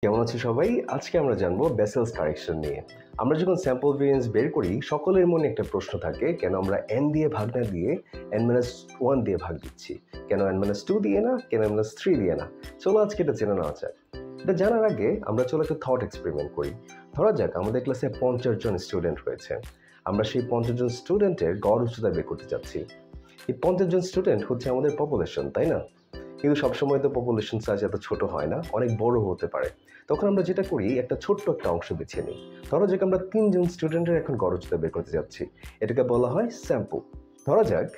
কেমন আছো সবাই? আজকে আমরা জানবো বেসেলস কারেকশন নিয়ে। আমরা যখন স্যাম্পল ভেরিয়েন্স বের করি, সকলের মনে একটা প্রশ্ন থাকে, কেন আমরা n দিয়ে ভাগ না দিয়ে n-1 দিয়ে ভাগ দিচ্ছি? কেন n-2 দিয়ে না? কেন n-3 দিয়ে না? চলো আজকে এটা জেনে নেওয়া যাক। এটা জানার আগে আমরা চলো একটা থট এক্সপেরিমেন্ট করি। ধরা যাক আমাদের ক্লাসে 50 জন স্টুডেন্ট রয়েছে। আমরা সেই 50 জন স্টুডেন্টের গড় উচ্চতা বের করতে চাচ্ছি। এই 50 জন স্টুডেন্ট হচ্ছে আমাদের পপুলেশন, তাই না? কিন্তু সবসময় তো পপুলেশন সাইজ এত ছোট হয় না, অনেক বড় হতে পারে। তখন আমরা যেটা করি, একটা ছোট্ট একটা অংশ বেছে নিই। ধরা যাক আমরা 3 জন স্টুডেন্টের এখন গড় উচ্চতা বের করতে যাচ্ছি। এটাকে বলা হয় স্যাম্পল। ধরা যাক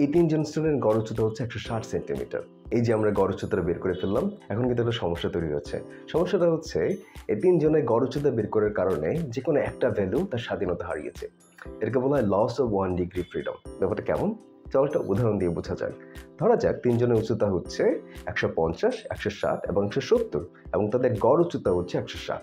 এই 3 জন স্টুডেন্ট গড় উচ্চতা হচ্ছে 160 সেন্টিমিটার। এই যে আমরা গড় উচ্চতা বের করে ফেললাম, এখন কিন্তু একটা সমস্যা তৈরি হচ্ছে। সমস্যাটা হচ্ছে এই 3 জনের গড় উচ্চতা বের করার কারণে যে কোনো একটা ভ্যালু তার স্বাধীনতা হারিয়েছে। এটাকে বলা হয় লস অফ 1 ডিগ্রি ফ্রিডম। ব্যাপারটা কেমন? চলো একটা উদাহরণ দিয়ে বোঝা যাক। ধরা যাক 3 জনের উচ্চতা হচ্ছে 150, 160 এবং 170 এবং তাদের গড় উচ্চতা হচ্ছে 160।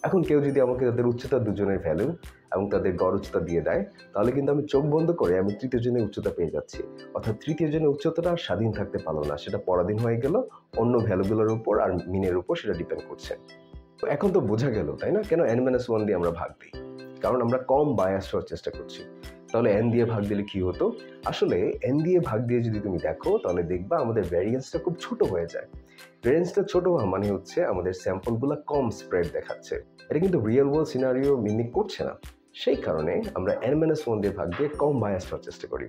এখন কেউ যদি আমাকে তাদের উচ্চতা দুজনের ভ্যালু এবং তাদের গড় উচ্চতা দিয়ে দেয়, তাহলে কিন্তু আমি চোখ বন্ধ করে আমি তৃতীয় জনের উচ্চতা পেয়ে যাচ্ছি। অর্থাৎ তৃতীয় জনের উচ্চতাটা আর স্বাধীন থাকতে পারলো না, সেটা পরাধীন হয়ে গেল অন্য ভ্যালুগুলোর উপর আর মিনের উপর সেটা ডিপেন্ড করছে। তো এখন তো বোঝা গেল, তাই না, কেন n-1 দিয়ে আমরা ভাগ দিই? কারণ আমরা কম বায়াস হওয়ার চেষ্টা করছি। তাহলে n দিয়ে ভাগ দিলে কি হতো? আসলে n দিয়ে ভাগ দিয়ে যদি তুমি দেখো, তাহলে দেখবা আমাদের ভ্যারিয়েন্সটা খুব ছোট হয়ে যায়। ভ্যারিয়েন্সটা ছোট হওয়া মানে হচ্ছে আমাদের স্যাম্পলগুলো কম স্প্রেড দেখাচ্ছে। এটা কিন্তু রিয়েল ওয়ার্ল্ড সিনারিও মিমিক করছে না। সেই কারণে আমরা n-1 দিয়ে ভাগ দিয়ে কম বায়াস হওয়ার চেষ্টা করি।